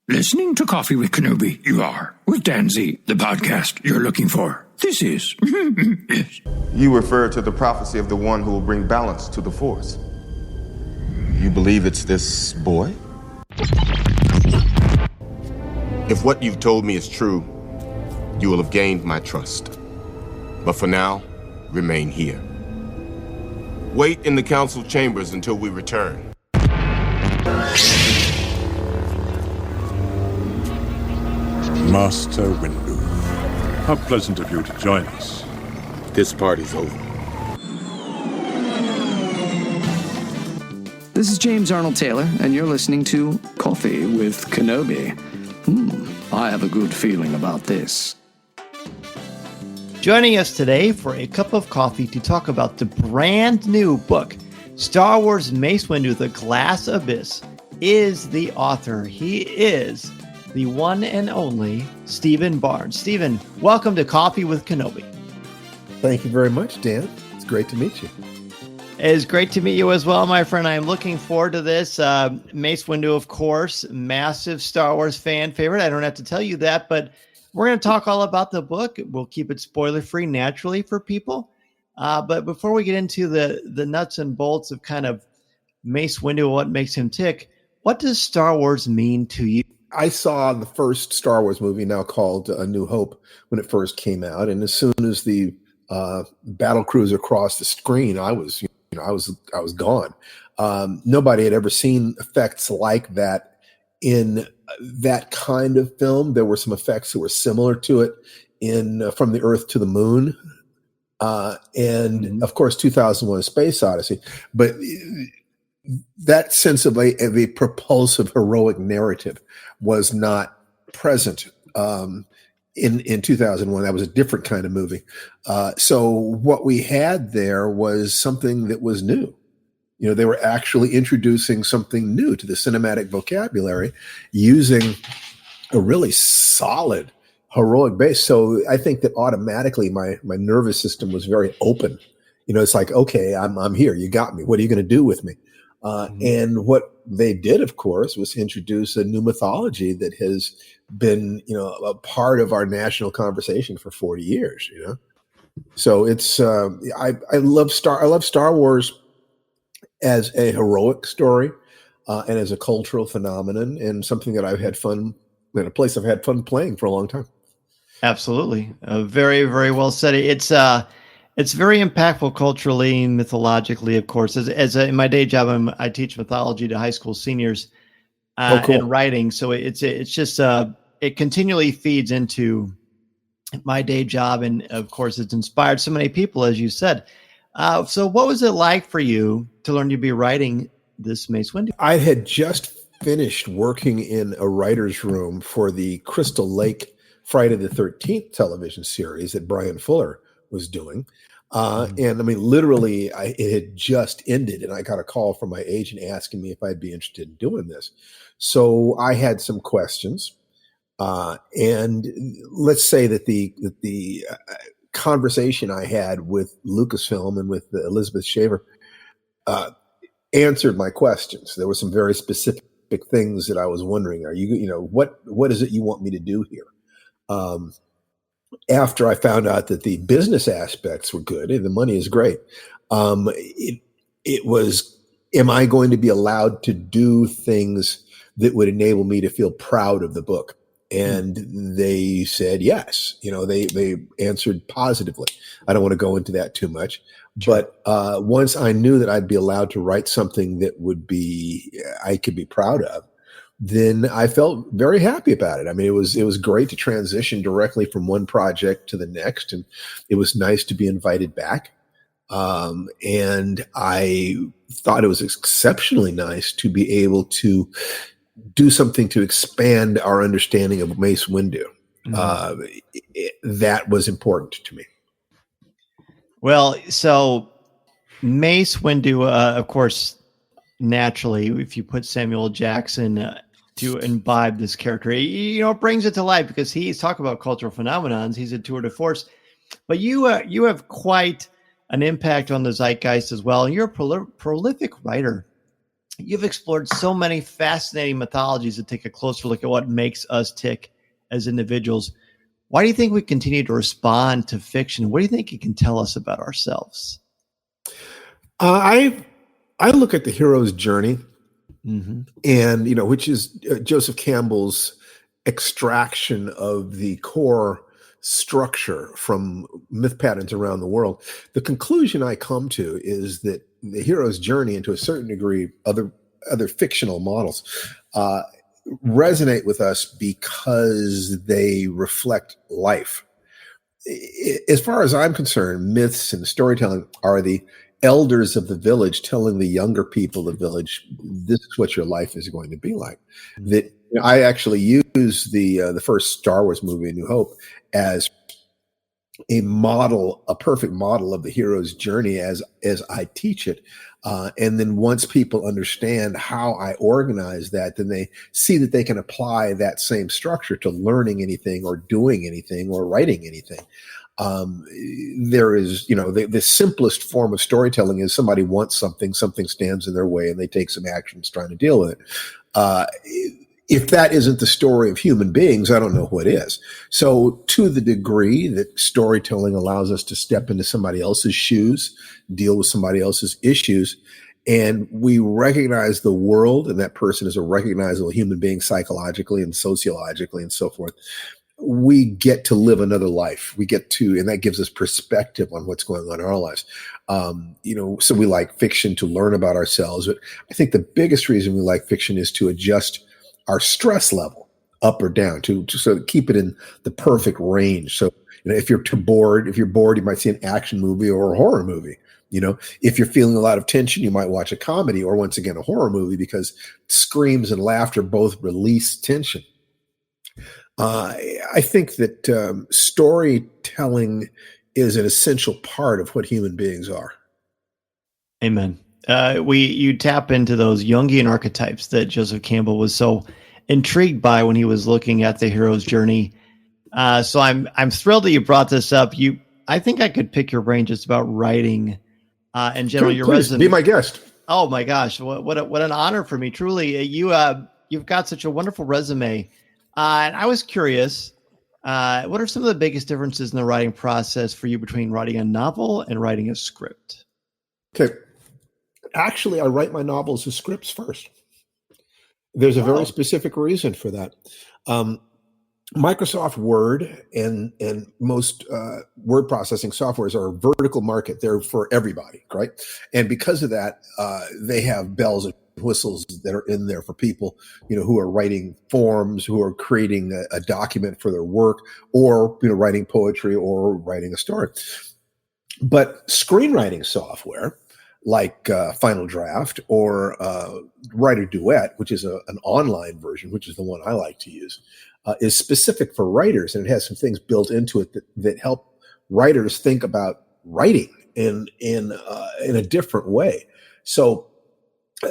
Listening to Coffee with Kenobi, you are. With Dan Z, the podcast you're looking for. This is. Yes. You refer to the prophecy of the one who will bring balance to the Force. You believe it's this boy? If what you've told me is true, you will have gained my trust. But for now, remain here. Wait in the council chambers until we return. Master Windu, how pleasant of you to join us. This party's over. This is James Arnold Taylor, and you're listening to Coffee with Kenobi. I have a good feeling about this. Joining us today for a cup of coffee to talk about the brand new book, Star Wars Mace Windu, The Glass Abyss, is the author. He is the one and only Stephen Barnes. Stephen, welcome to Coffee with Kenobi. Thank you very much, Dan. It's great to meet you. It's great to meet you as well, my friend. I'm looking forward to this. Mace Windu, of course, massive Star Wars fan favorite. I don't have to tell you that, but we're going to talk all about the book. We'll keep it spoiler-free naturally for people. But before we get into the nuts and bolts of kind of Mace Windu, what makes him tick, what does Star Wars mean to you? I saw the first Star Wars movie, now called A New Hope, when it first came out, and as soon as the battle cruiser crossed the screen, I was gone. Nobody had ever seen effects like that in that kind of film. There were some effects that were similar to it in From the Earth to the Moon, and of course 2001: A Space Odyssey. But that sense of a propulsive, heroic narrative was not present in 2001. That was a different kind of movie. So what we had there was something that was new. You know, they were actually introducing something new to the cinematic vocabulary using a really solid heroic base. So I think that automatically my nervous system was very open. You know, it's like, okay, I'm here. You got me. What are you going to do with me? And what they did, of course, was introduce a new mythology that has been, a part of our national conversation for 40 years. So it's I love Star Wars as a heroic story and as a cultural phenomenon, and something that I've had fun in, a place I've had fun playing for a long time. Absolutely, very, very well said. It's very impactful culturally, mythologically, of course. As in my day job, I teach mythology to high school seniors and writing. So it's just it continually feeds into my day job, and of course, it's inspired so many people, as you said. So, what was it like for you to learn to be writing this Mace Windu? I had just finished working in a writer's room for the Crystal Lake Friday the 13th television series that Brian Fuller was doing. And I mean, literally, it had just ended, and I got a call from my agent asking me if I'd be interested in doing this. So I had some questions, and let's say that the conversation I had with Lucasfilm and with Elizabeth Shaver answered my questions. There were some very specific things that I was wondering: what is it you want me to do here? After I found out that the business aspects were good and the money is great, it was, am I going to be allowed to do things that would enable me to feel proud of the book? And they said yes. They answered positively. I don't want to go into that too much, but once I knew that I'd be allowed to write something that I could be proud of, then I felt very happy about it. I mean, it was great to transition directly from one project to the next, and it was nice to be invited back. And I thought it was exceptionally nice to be able to do something to expand our understanding of Mace Windu. That was important to me. Well, so Mace Windu, of course, naturally, if you put Samuel Jackson to imbibe this character, it brings it to life, because he's talking about cultural phenomenons. He's a tour de force, but you have quite an impact on the zeitgeist as well. And you're a prolific writer. you've explored so many fascinating mythologies that take a closer look at what makes us tick as individuals. Why do you think we continue to respond to fiction? What do you think it can tell us about ourselves? I look at the hero's journey, and which is Joseph Campbell's extraction of the core structure from myth patterns around the world. The conclusion I come to is that the hero's journey, and to a certain degree other fictional models, resonate with us because they reflect life. As far as I'm concerned, myths and storytelling are the elders of the village telling the younger people of the village, this is what your life is going to be like. That I actually use the first Star Wars movie, A New Hope, as a model, a perfect model of the hero's journey as I teach it. And then once people understand how I organize that, then they see that they can apply that same structure to learning anything or doing anything or writing anything. There is, the simplest form of storytelling is somebody wants something stands in their way, and they take some actions trying to deal with it. If that isn't the story of human beings, I don't know what is. So to the degree that storytelling allows us to step into somebody else's shoes, deal with somebody else's issues, and we recognize the world and that person is a recognizable human being psychologically and sociologically and so forth, we get to live another life. And that gives us perspective on what's going on in our lives. So we like fiction to learn about ourselves. But I think the biggest reason we like fiction is to adjust our stress level up or down to sort of keep it in the perfect range. So, if you're bored, you might see an action movie or a horror movie. If you're feeling a lot of tension, you might watch a comedy or, once again, a horror movie, because screams and laughter both release tension. I think that storytelling is an essential part of what human beings are. Amen. You tap into those Jungian archetypes that Joseph Campbell was so intrigued by when he was looking at the hero's journey. So I'm thrilled that you brought this up. I think I could pick your brain just about writing in general. Your resume. Be my guest. Oh my gosh, what an honor for me! Truly, you've got such a wonderful resume. And I was curious, what are some of the biggest differences in the writing process for you between writing a novel and writing a script? Okay. Actually, I write my novels as scripts first. There's a very specific reason for that. Microsoft Word and most word processing softwares are a vertical market. They're for everybody, right? And because of that, they have bells and whistles that are in there for people, who are writing forms, who are creating a document for their work, or, writing poetry or writing a story. But screenwriting software like Final Draft or Writer Duet, which is an online version, which is the one I like to use, is specific for writers, and it has some things built into it that help writers think about writing in a different way. So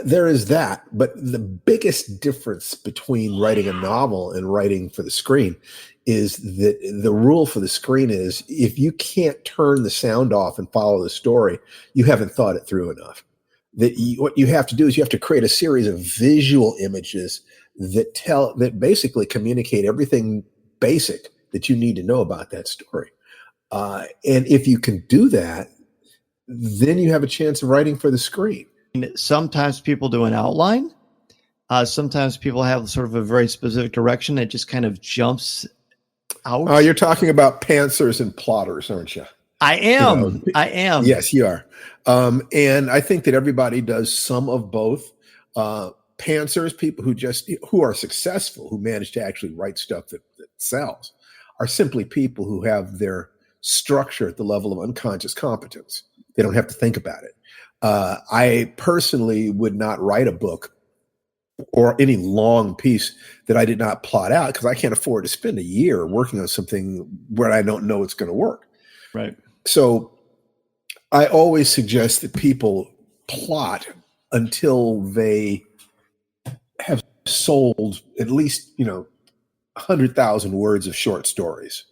there is that. But the biggest difference between writing a novel and writing for the screen is that the rule for the screen is, if you can't turn the sound off and follow the story, you haven't thought it through enough. What you have to do is you have to create a series of visual images that basically communicate everything basic that you need to know about that story. And if you can do that, then you have a chance of writing for the screen. Sometimes people do an outline. Sometimes people have sort of a very specific direction that just kind of jumps out. You're talking about pantsers and plotters, aren't you? I am. I am. Yes, you are. And I think that everybody does some of both. Pantsers, people who are successful, who manage to actually write stuff that sells, are simply people who have their structure at the level of unconscious competence. They don't have to think about it. I personally would not write a book or any long piece that I did not plot out, because I can't afford to spend a year working on something where I don't know it's going to work. Right. So I always suggest that people plot until they have sold at least, 100,000 words of short stories.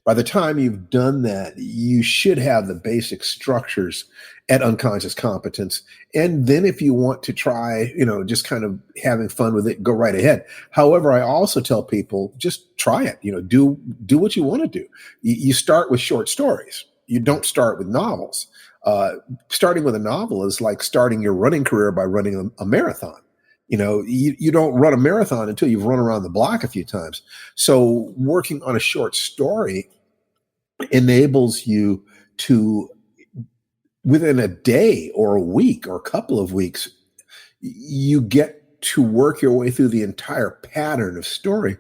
By the time you've done that, you should have the basic structures at unconscious competence. And then if you want to try, just kind of having fun with it, go right ahead. However, I also tell people, just try it, do what you want to do. You start with short stories. You don't start with novels. Starting with a novel is like starting your running career by running a marathon. You don't run a marathon until you've run around the block a few times. So working on a short story enables you to, within a day or a week or a couple of weeks, you get to work your way through the entire pattern of story.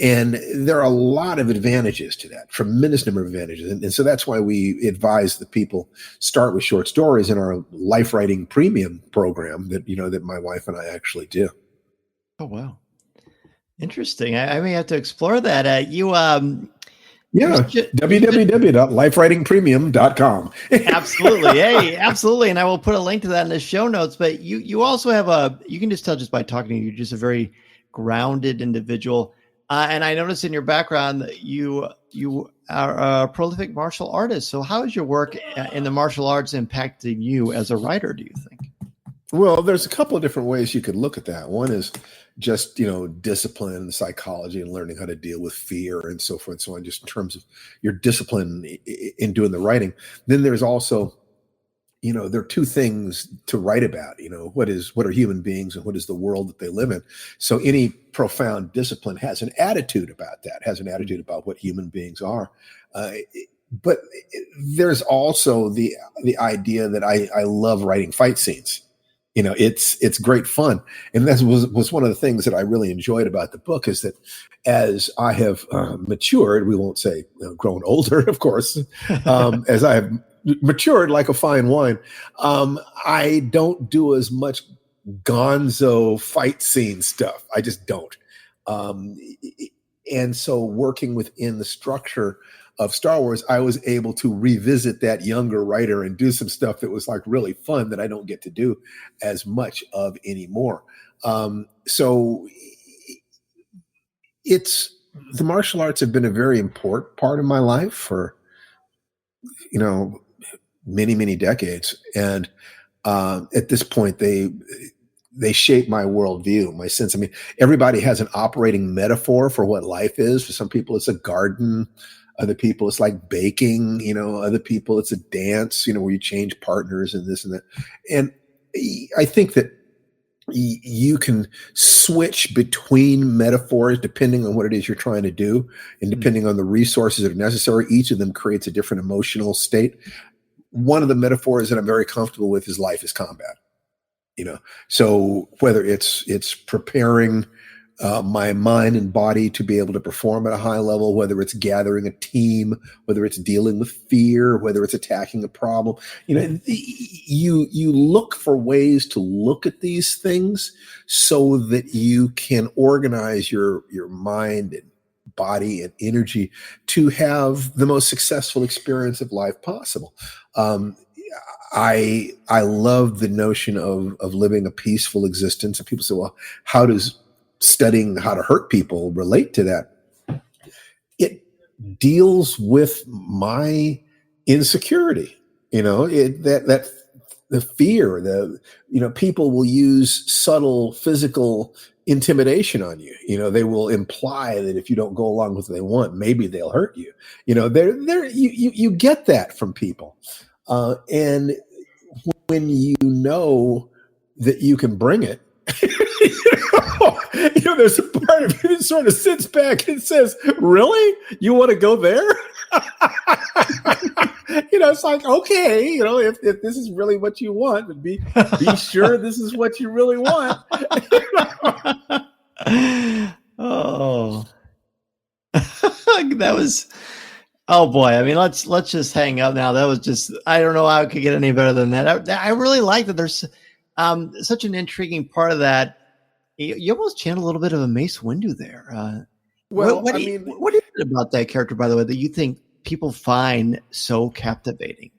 And there are a lot of advantages to that, tremendous number of advantages. And so that's why we advise that people start with short stories in our Life Writing Premium program that my wife and I actually do. Oh, wow. Interesting. I may have to explore that. www.lifewritingpremium.com. Absolutely. Hey, absolutely. And I will put a link to that in the show notes. But you also have you can just tell just by talking to you, you're just a very grounded individual. And I noticed in your background that you are a prolific martial artist. So how is your work in the martial arts impacting you as a writer, do you think? Well, there's a couple of different ways you could look at that. One is just, discipline and psychology and learning how to deal with fear and so forth and so on, just in terms of your discipline in doing the writing. Then there's also, there are two things to write about, what are human beings and what is the world that they live in. So any profound discipline has an attitude about that, has an attitude about what human beings are. But there's also the idea that I love writing fight scenes. It's great fun. And that was one of the things that I really enjoyed about the book, is that as I have matured, we won't say grown older, of course, as I have matured like a fine wine, I don't do as much gonzo fight scene stuff. I just don't. And so working within the structure of Star Wars, I was able to revisit that younger writer and do some stuff that was like really fun that I don't get to do as much of anymore. So the martial arts have been a very important part of my life for, many, many decades. And at this point, they shape my worldview, my sense. I mean, everybody has an operating metaphor for what life is. For some people, it's a garden. Other people, it's like baking, other people, it's a dance, where you change partners and this and that. And I think that you can switch between metaphors depending on what it is you're trying to do and depending on the resources that are necessary. Each of them creates a different emotional state. One of the metaphors that I'm very comfortable with is life is combat, So whether it's preparing my mind and body to be able to perform at a high level, whether it's gathering a team, whether it's dealing with fear, whether it's attacking a problem, you look for ways to look at these things so that you can organize your mind and body and energy to have the most successful experience of life possible. I love the notion of living a peaceful existence. And people say, well, how does studying how to hurt people relate to that? It deals with my insecurity, that the fear, people will use subtle physical intimidation on you. They will imply that if you don't go along with what they want, maybe they'll hurt you. You get that from people. And when you know that you can bring it, there's a part of you that sort of sits back and says, really? You want to go there? It's like, okay, if this is really what you want, then be sure this is what you really want. Oh, that was, oh boy. I mean, let's just hang up now. That was just, I don't know how it could get any better than that. I really like that there's such an intriguing part of that. You almost channel a little bit of a Mace Windu there. What is it about that character, by the way, that you think people find so captivating?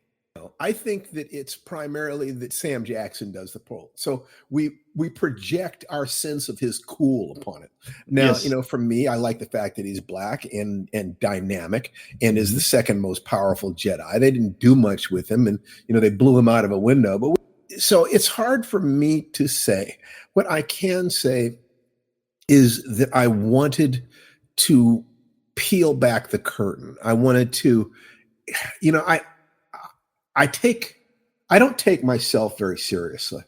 I think that it's primarily that Sam Jackson does the pull. So we project our sense of his cool upon it. Now, Yes. for me, I like the fact that he's black and dynamic and is the second most powerful Jedi. They didn't do much with him, and they blew him out of a window. But so it's hard for me to say. What I can say is that I wanted to peel back the curtain. I wanted to, I don't take myself very seriously.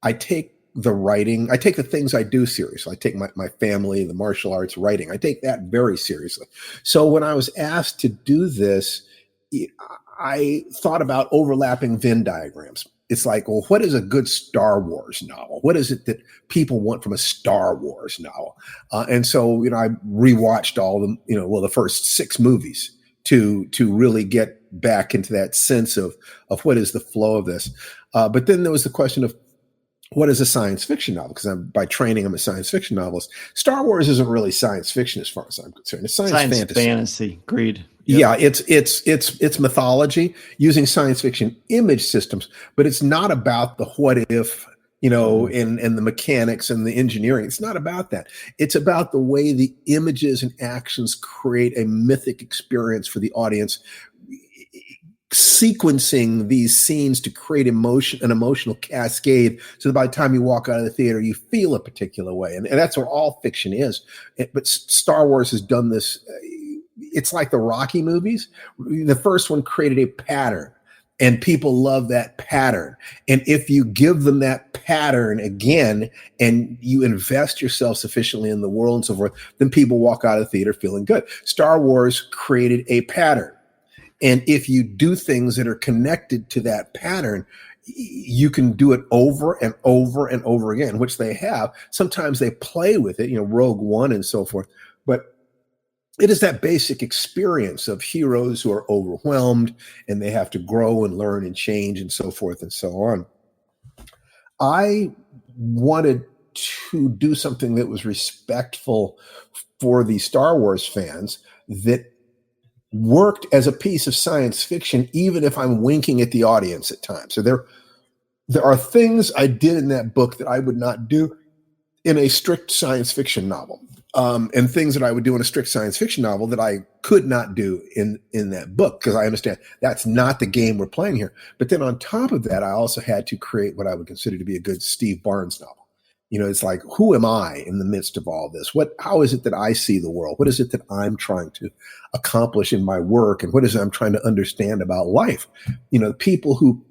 I take the writing, I take the things I do seriously. I take my family, the martial arts, writing. I take that very seriously. So when I was asked to do this, I thought about overlapping Venn diagrams. It's like, well, what is a good Star Wars novel? What is it that people want from a Star Wars novel? And so, I rewatched all the, the first 6 movies to really get back into that sense of what is the flow of this. But then there was the question of what is a science fiction novel? Because by training, I'm a science fiction novelist. Star Wars isn't really science fiction as far as I'm concerned. It's science fantasy. Agreed. Yep. Yeah, it's mythology using science fiction image systems, but it's not about the what if, and the mechanics and the engineering. It's not about that. It's about the way the images and actions create a mythic experience for the audience, sequencing these scenes to create an emotional cascade. So that by the time you walk out of the theater, you feel a particular way. And that's what all fiction is. But Star Wars has done this. It's like the Rocky movies. The first one created a pattern, and people love that pattern. And if you give them that pattern again, and you invest yourself sufficiently in the world and so forth, then people walk out of the theater feeling good. Star Wars created a pattern. And if you do things that are connected to that pattern, you can do it over and over and over again, which they have. Sometimes they play with it, Rogue One and so forth. But it is that basic experience of heroes who are overwhelmed and they have to grow and learn and change and so forth and so on. I wanted to do something that was respectful for the Star Wars fans, that worked as a piece of science fiction, even if I'm winking at the audience at times. So there are things I did in that book that I would not do in a strict science fiction novel. And things that I would do in a strict science fiction novel that I could not do in that book, because I understand that's not the game we're playing here. But then on top of that, I also had to create what I would consider to be a good Steve Barnes novel. It's like, who am I in the midst of all this? How is it that I see the world? What is it that I'm trying to accomplish in my work? And what is it I'm trying to understand about life? People who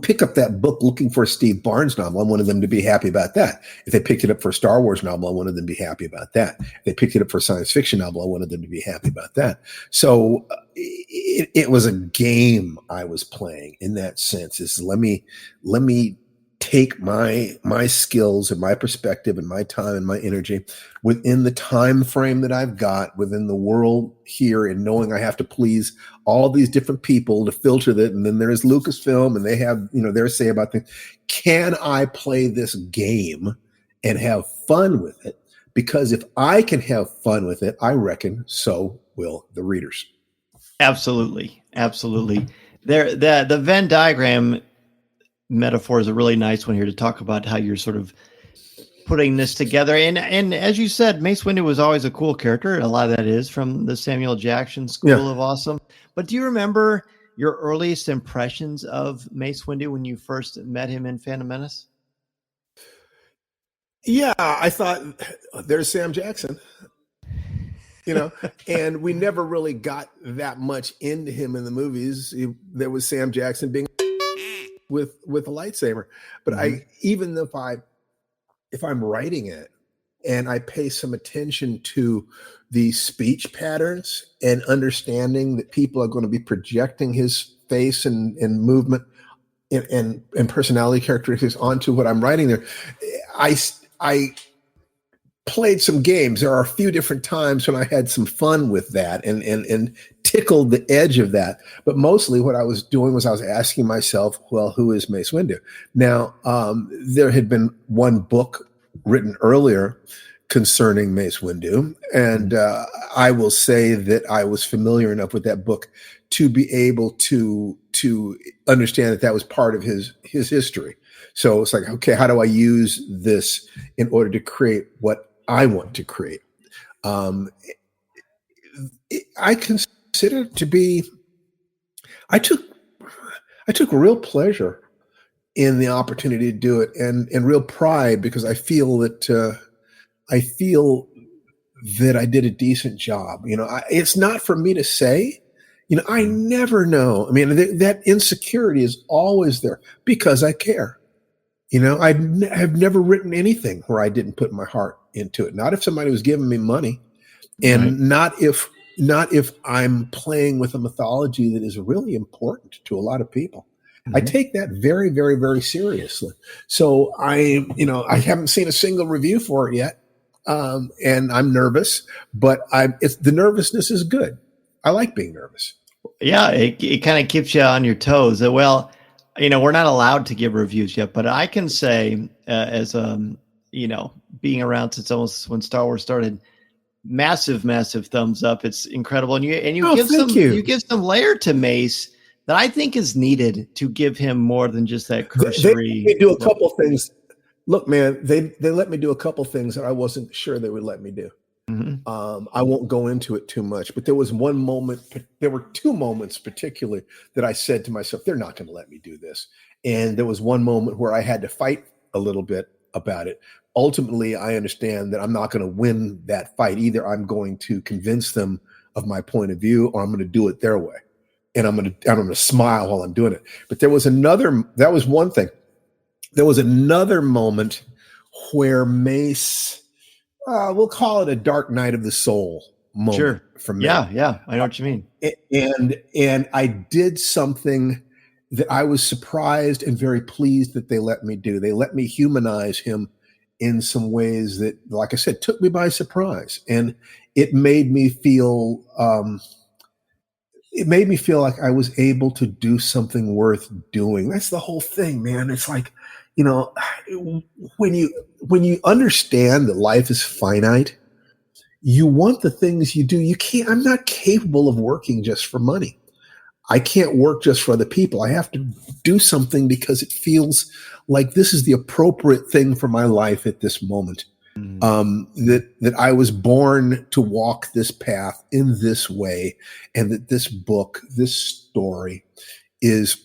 pick up that book looking for a Steve Barnes novel, I wanted them to be happy about that. If they picked it up for a Star Wars novel, I wanted them to be happy about that. If they picked it up for a science fiction novel, I wanted them to be happy about that. So it was a game I was playing in that sense. Is let me take my skills and my perspective and my time and my energy within the time frame that I've got within the world here, and knowing I have to please all these different people to filter that. And then there's Lucasfilm, and they have, their say about things. Can I play this game and have fun with it? Because if I can have fun with it, I reckon so will the readers. Absolutely. The Venn diagram metaphor is a really nice one here to talk about how you're sort of putting this together. And as you said, Mace Windu was always a cool character. A lot of that is from the Samuel Jackson School of Awesome. But do you remember your earliest impressions of Mace Windu when you first met him in Phantom Menace? Yeah, I thought, there's Sam Jackson. And we never really got that much into him in the movies. There was Sam Jackson being with a lightsaber, but even if I'm writing it and I pay some attention to the speech patterns and understanding that people are going to be projecting his face and movement and personality characteristics onto what I'm writing there, I played some games. There are a few different times when I had some fun with that and tickled the edge of that. But mostly what I was doing was I was asking myself, well, who is Mace Windu? Now, there had been one book written earlier concerning Mace Windu, and I will say that I was familiar enough with that book to be able to understand that was part of his history. So it's like, okay, how do I use this in order to create what I want to create? I consider it to be. I took real pleasure in the opportunity to do it, and real pride, because I feel that I did a decent job. It's not for me to say. I never know. I mean, that insecurity is always there because I care. I have never written anything where I didn't put my heart into it. Not if somebody was giving me money, and not if I'm playing with a mythology that is really important to a lot of people. Mm-hmm. I take that very, very, very seriously. So I haven't seen a single review for it yet. And I'm nervous, but the nervousness is good. I like being nervous. Yeah, it kind of keeps you on your toes. Well, we're not allowed to give reviews yet, but I can say, as being around since almost when Star Wars started, massive thumbs up. It's incredible, and you give some layer to Mace that I think is needed to give him more than just that cursory. They do a couple things. Look, man, they let me do a couple things that I wasn't sure they would let me do. Mm-hmm. I won't go into it too much, but there was one moment. There were two moments particularly that I said to myself, "They're not going to let me do this." And there was one moment where I had to fight a little bit about it. Ultimately, I understand that I'm not going to win that fight. Either I'm going to convince them of my point of view, or I'm going to do it their way, and I'm going to smile while I'm doing it. But that was one thing. There was another moment where Mace, we'll call it a dark night of the soul moment for me. Yeah, I know what you mean. And I did something that I was surprised and very pleased that they let me do. They let me humanize him in some ways that, like I said, took me by surprise. And it made me feel like I was able to do something worth doing. That's the whole thing, man. It's like, when you understand that life is finite, you want the things you do. I'm not capable of working just for money. I can't work just for other people. I have to do something because it feels like this is the appropriate thing for my life at this moment. Mm-hmm. That I was born to walk this path in this way, and that this book, this story is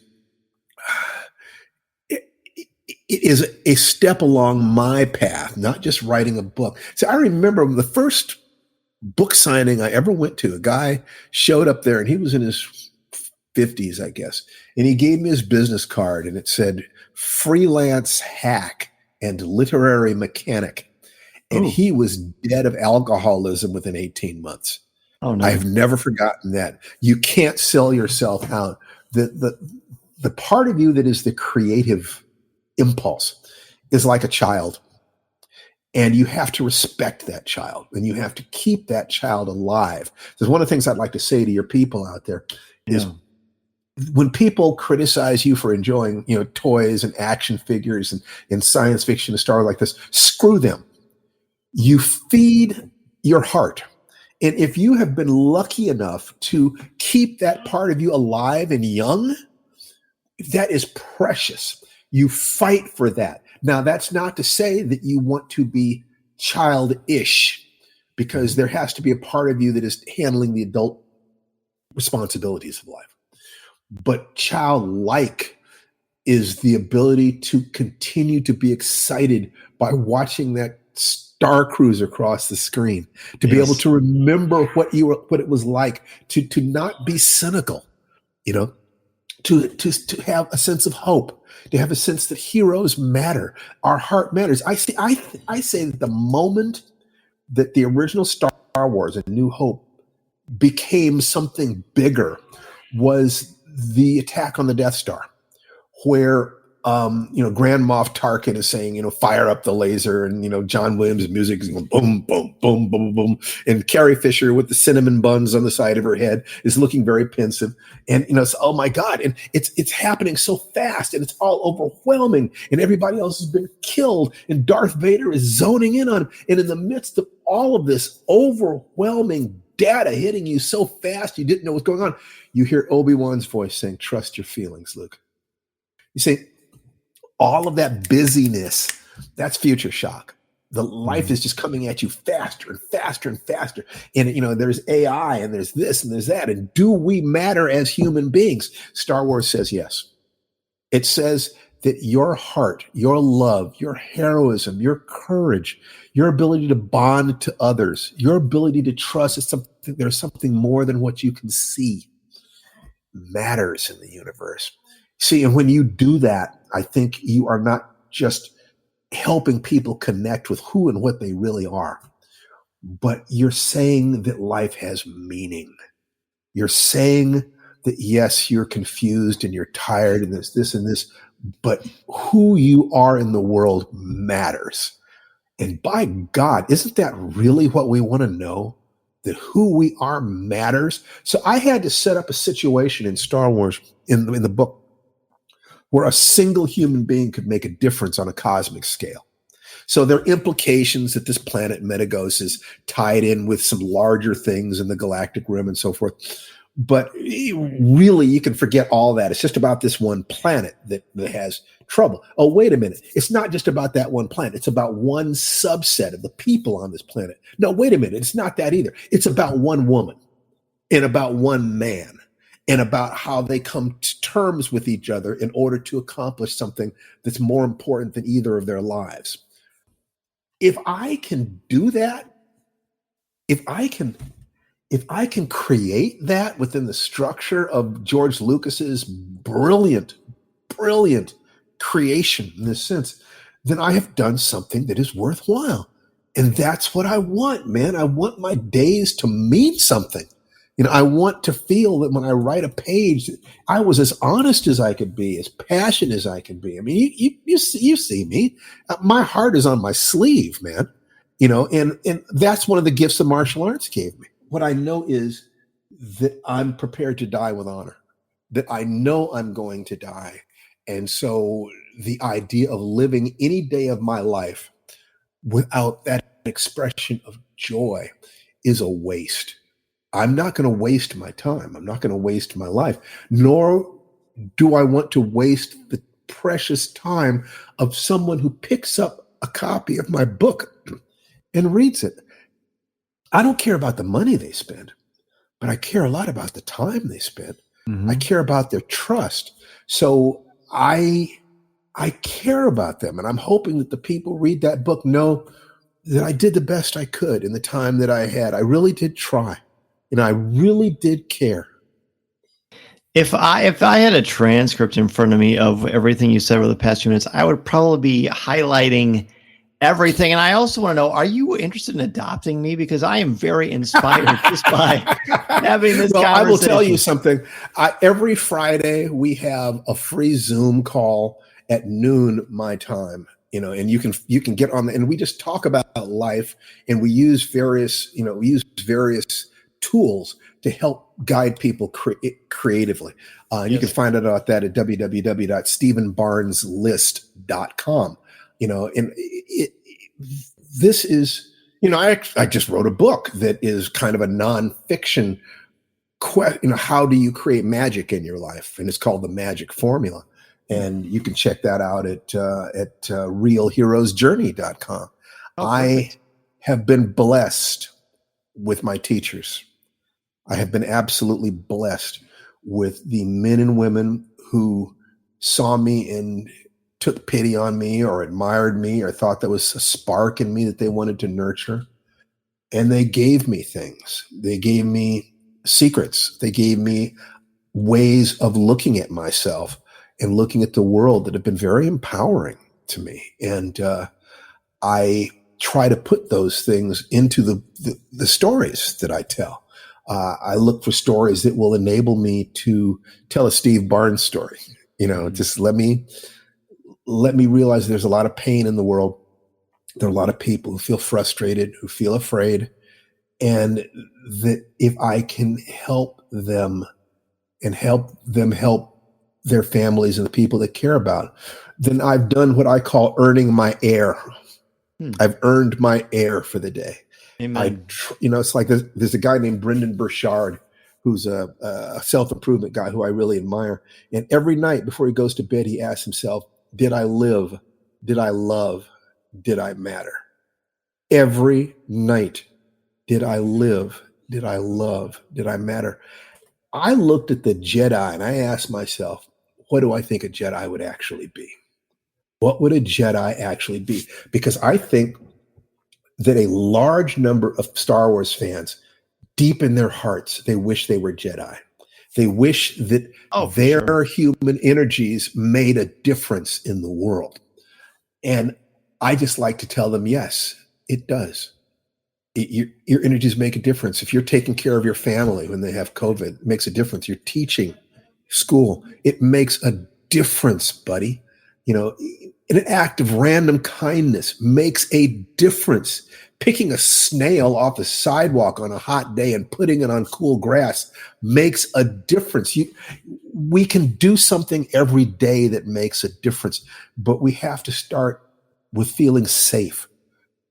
it is a step along my path, not just writing a book. So I remember the first book signing I ever went to, a guy showed up there and he was in his 50s, I guess. And he gave me his business card and it said freelance hack and literary mechanic. And he was dead of alcoholism within 18 months. Oh, no. I've never forgotten that. You can't sell yourself out. The part of you that is the creative impulse is like a child, and you have to respect that child, and you have to keep that child alive. There's one of the things I'd like to say to your people out there is when people criticize you for enjoying, toys and action figures and science fiction and Star like this, screw them. You feed your heart. And if you have been lucky enough to keep that part of you alive and young, that is precious. You fight for that. Now, that's not to say that you want to be childish, because there has to be a part of you that is handling the adult responsibilities of life. But childlike is the ability to continue to be excited by watching that star cruiser across the screen, to be able to remember what it was like, to not be cynical, to have a sense of hope, to have a sense that heroes matter. Our heart matters. I say that the moment that the original Star Wars, A New Hope, became something bigger was the attack on the Death Star, where Grand Moff Tarkin is saying, fire up the laser, and John Williams' music is going boom, boom, boom, boom, boom, and Carrie Fisher with the cinnamon buns on the side of her head is looking very pensive, and it's, oh my God, and it's happening so fast, and it's all overwhelming, and everybody else has been killed, and Darth Vader is zoning in on him, and in the midst of all of this overwhelming data hitting you so fast you didn't know what's going on. You hear Obi-Wan's voice saying, trust your feelings, Luke. You see, all of that busyness, that's future shock. The life is just coming at you faster and faster and faster. And, there's AI and there's this and there's that. And do we matter as human beings? Star Wars says yes. It says that your heart, your love, your heroism, your courage, your ability to bond to others, your ability to trust that there's something more than what you can see matters in the universe. See, and when you do that, I think you are not just helping people connect with who and what they really are, but you're saying that life has meaning. You're saying that, yes, you're confused and you're tired and this and this, but who you are in the world matters. And by God, isn't that really what we want to know? That who we are matters? So I had to set up a situation in Star Wars, in the book, where a single human being could make a difference on a cosmic scale. So there are implications that this planet Metagos is tied in with some larger things in the galactic rim and so forth. But really, you can forget all that. It's just about this one planet that has trouble. Oh, wait a minute. It's not just about that one planet. It's about one subset of the people on this planet. No, wait a minute. It's not that either. It's about one woman and about one man and about how they come to terms with each other in order to accomplish something that's more important than either of their lives. If I can do that, if I can create that within the structure of George Lucas's brilliant creation in this sense, then I have done something that is worthwhile. And that's what I want, man. I want my days to mean something. I want to feel that when I write a page, I was as honest as I could be, as passionate as I can be. I mean, you see me. My heart is on my sleeve, man. And that's one of the gifts the martial arts gave me. What I know is that I'm prepared to die with honor, that I know I'm going to die. And so the idea of living any day of my life without that expression of joy is a waste. I'm not going to waste my time. I'm not going to waste my life, nor do I want to waste the precious time of someone who picks up a copy of my book and reads it. I don't care about the money they spend, but I care a lot about the time they spend. Mm-hmm. I care about their trust. So I care about them. And I'm hoping that the people read that book know that I did the best I could in the time that I had. I really did try. And I really did care. If I had a transcript in front of me of everything you said over the past few minutes, I would probably be highlighting everything. And I also want to know, are you interested in adopting me? Because I am very inspired just by having this conversation. I will tell you something. Every Friday, we have a free Zoom call at noon my time. And you can get on and we just talk about life, and we use various tools to help guide people creatively. Yes. You can find out about that at www.stephenbarneslist.com. This is, I just wrote a book that is kind of a nonfiction how do you create magic in your life? And it's called The Magic Formula. And you can check that out at realheroesjourney.com. I have been blessed with my teachers. I have been absolutely blessed with the men and women who saw me and took pity on me or admired me or thought there was a spark in me that they wanted to nurture. And they gave me things. They gave me secrets. They gave me ways of looking at myself and looking at the world that have been very empowering to me. And I try to put those things into the stories that I tell. I look for stories that will enable me to tell a Steve Barnes story. Just let me realize there's a lot of pain in the world. There are a lot of people who feel frustrated, who feel afraid, and that if I can help them and help them help their families and the people they care about, then I've done what I call earning my air. I've earned my air for the day. Amen. It's like there's a guy named Brendan Burchard who's a self-improvement guy who I really admire. And every night before he goes to bed, he asks himself, did I live? Did I love? Did I matter? Every night, did I live? Did I love? Did I matter? I looked at the Jedi and I asked myself, what do I think a Jedi would actually be? What would a Jedi actually be? Because I think that a large number of Star Wars fans, deep in their hearts, they wish they were Jedi. They wish that their human energies made a difference in the world. And I just like to tell them, yes, it does. Your energies make a difference. If you're taking care of your family when they have COVID, it makes a difference. You're teaching school, it makes a difference, buddy. An act of random kindness makes a difference. Picking a snail off the sidewalk on a hot day and putting it on cool grass makes a difference. We can do something every day that makes a difference, but we have to start with feeling safe.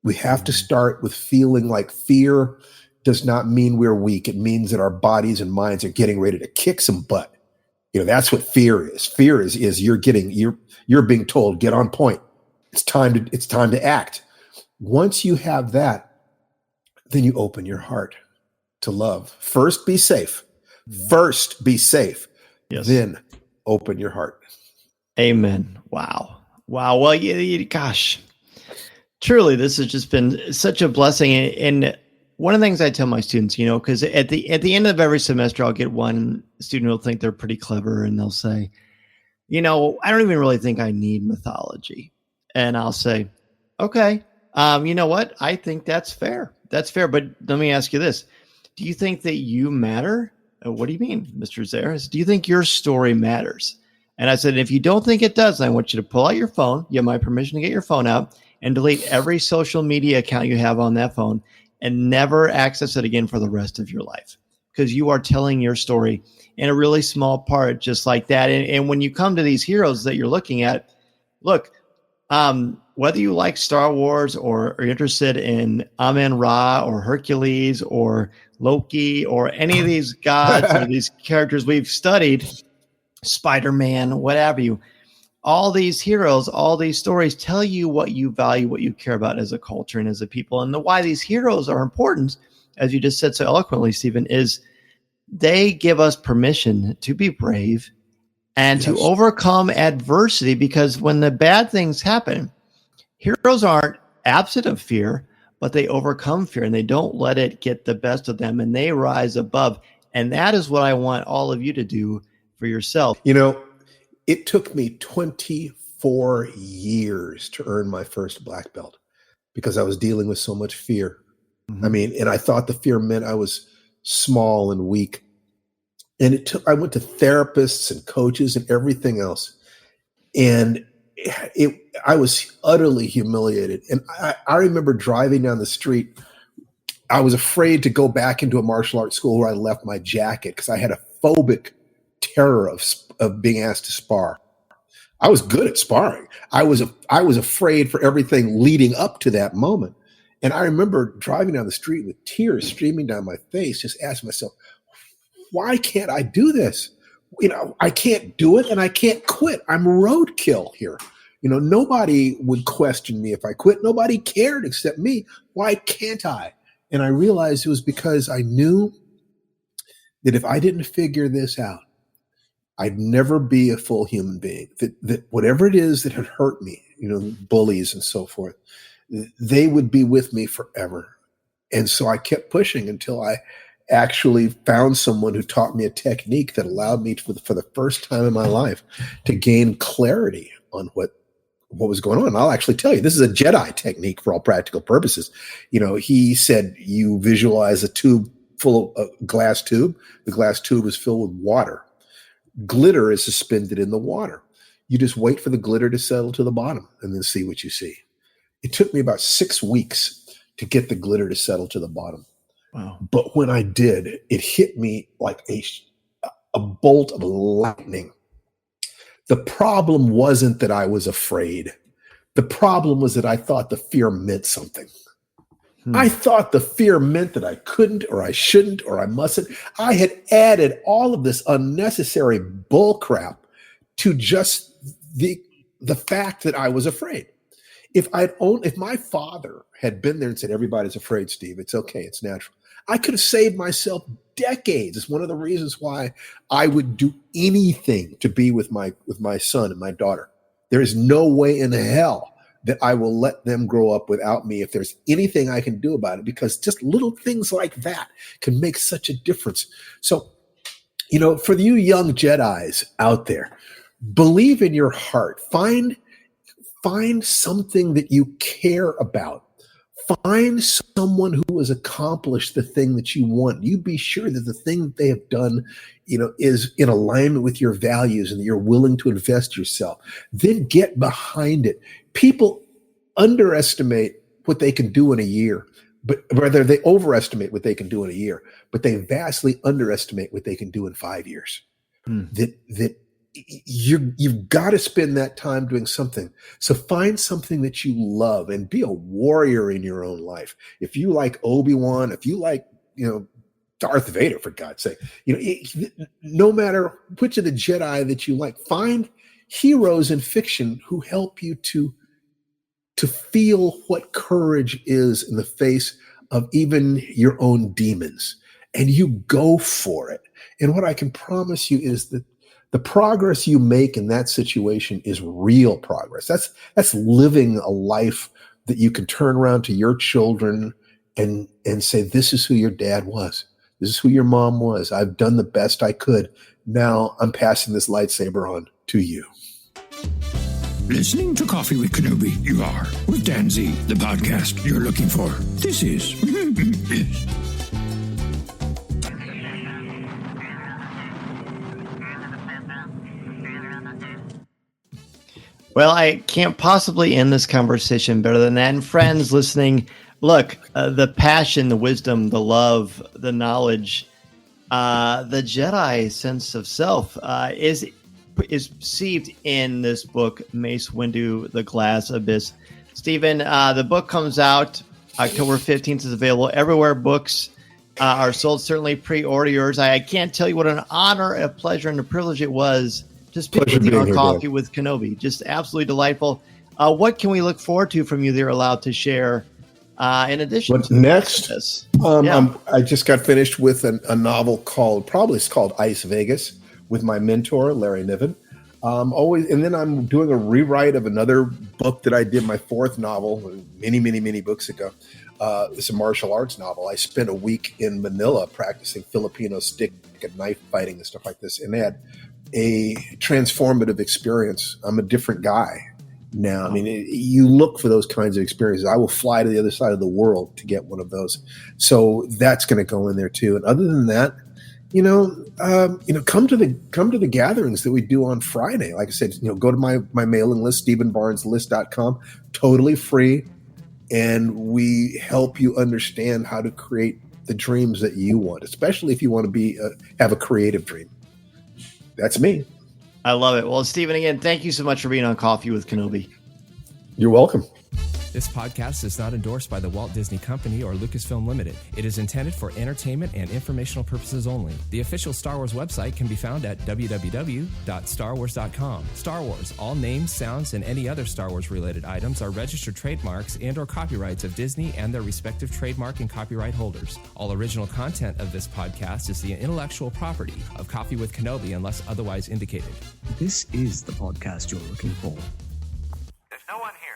We have to start with feeling like fear does not mean we're weak. It means that our bodies and minds are getting ready to kick some butt. That's what fear is. Fear is you're being told, get on point. It's time to act. Once you have that, then you open your heart to love. First, be safe. Yes. Then open your heart. Amen. Wow. Well, gosh, truly, this has just been such a blessing. And one of the things I tell my students, because at the end of every semester, I'll get one student who'll think they're pretty clever, and they'll say, I don't even really think I need mythology. And I'll say, okay, you know what? I think that's fair. That's fair. But let me ask you this. Do you think that you matter? What do you mean, Mr. Zehr? Do you think your story matters? And I said, if you don't think it does, I want you to pull out your phone. You have my permission to get your phone out and delete every social media account you have on that phone and never access it again for the rest of your life, because you are telling your story in a really small part, just like that. And when you come to these heroes that you're looking at, look, whether you like Star Wars or are interested in Amun-Ra or Hercules or Loki or any of these gods or these characters we've studied, Spider-Man, whatever all these heroes, all these stories tell you what you value, what you care about as a culture and as a people. And why these heroes are important, as you just said so eloquently, Stephen, is they give us permission to be brave and to overcome adversity, because when the bad things happen, heroes aren't absent of fear, but they overcome fear and they don't let it get the best of them, and they rise above. And that is what I want all of you to do for yourself. It took me 24 years to earn my first black belt because I was dealing with so much fear. Mm-hmm. And I thought the fear meant I was small and weak. And I went to therapists and coaches and everything else. And I was utterly humiliated. And I remember driving down the street. I was afraid to go back into a martial arts school where I left my jacket because I had a phobic terror of being asked to spar. I was good at sparring. I was afraid for everything leading up to that moment. And I remember driving down the street with tears streaming down my face, just asking myself, why can't I do this? I can't do it and I can't quit. I'm roadkill here. Nobody would question me if I quit. Nobody cared except me. Why can't I? And I realized it was because I knew that if I didn't figure this out, I'd never be a full human being. That whatever it is that had hurt me, bullies and so forth, they would be with me forever. And so I kept pushing until I actually found someone who taught me a technique that allowed me to, for the first time in my life, to gain clarity on what was going on. And I'll actually tell you, this is a Jedi technique for all practical purposes. He said, you visualize a tube full of a glass tube. The glass tube is filled with water. Glitter is suspended in the water. You just wait for the glitter to settle to the bottom and then see what you see. It took me about 6 weeks to get the glitter to settle to the bottom. Wow. But when I did, it hit me like a bolt of lightning. The problem wasn't that I was afraid. The problem was that I thought the fear meant something. I thought the fear meant that I couldn't or I shouldn't or I mustn't. I had added all of this unnecessary bull crap to just the fact that I was afraid. If my father had been there and said, everybody's afraid, Steve, it's okay, it's natural, I could have saved myself decades. It's one of the reasons why I would do anything to be with my son and my daughter. There is no way in hell that I will let them grow up without me if there's anything I can do about it, because just little things like that can make such a difference. So, for you young Jedis out there, believe in your heart. Find something that you care about. Find someone who has accomplished the thing that you want. You be sure that the thing that they have done, is in alignment with your values and that you're willing to invest yourself. Then get behind it. People underestimate what they can do in a year, but rather they overestimate what they can do in a year, but they vastly underestimate what they can do in 5 years. That you've got to spend that time doing something. So find something that you love and be a warrior in your own life. If you like Obi-Wan, if you like, Darth Vader, for God's sake, no matter which of the Jedi that you like, find heroes in fiction who help you to feel what courage is in the face of even your own demons, and you go for it. And what I can promise you is that the progress you make in that situation is real progress. That's living a life that you can turn around to your children and say, this is who your dad was. This is who your mom was. I've done the best I could. Now I'm passing this lightsaber on to you. Listening to Coffee with Kenobi, you are, with Dan Z, the podcast you're looking for. This is... Well, I can't possibly end this conversation better than that. And friends listening, look, the passion, the wisdom, the love, the knowledge, the Jedi sense of self is perceived in this book, Mace Windu, The Glass Abyss. Stephen, the book comes out October 15th, is available everywhere books are sold. Certainly pre-order yours. I can't tell you what an honor, a pleasure, and a privilege it was to speak with you on Coffee with Kenobi. Just absolutely delightful. What can we look forward to from you that you're allowed to share in addition to next? This? I just got finished with a novel called Ice Vegas with my mentor, Larry Niven. And then I'm doing a rewrite of another book that I did, my fourth novel, many books ago. It's a martial arts novel. I spent a week in Manila practicing Filipino stick and knife fighting and stuff like this. And they had a transformative experience. I'm a different guy now. I mean, you look for those kinds of experiences. I will fly to the other side of the world to get one of those. So that's going to go in there too. And other than that, come to the gatherings that we do on Friday. Like I said, go to my mailing list, StephenBarnesList.com, totally free. And we help you understand how to create the dreams that you want, especially if you want to have a creative dream. That's me. I love it. Well, Stephen, again, thank you so much for being on Coffee with Kenobi. You're welcome. This podcast is not endorsed by the Walt Disney Company or Lucasfilm Limited. It is intended for entertainment and informational purposes only. The official Star Wars website can be found at www.starwars.com. Star Wars, all names, sounds, and any other Star Wars related items are registered trademarks and or copyrights of Disney and their respective trademark and copyright holders. All original content of this podcast is the intellectual property of Coffee with Kenobi unless otherwise indicated. This is the podcast you're looking for. There's no one here.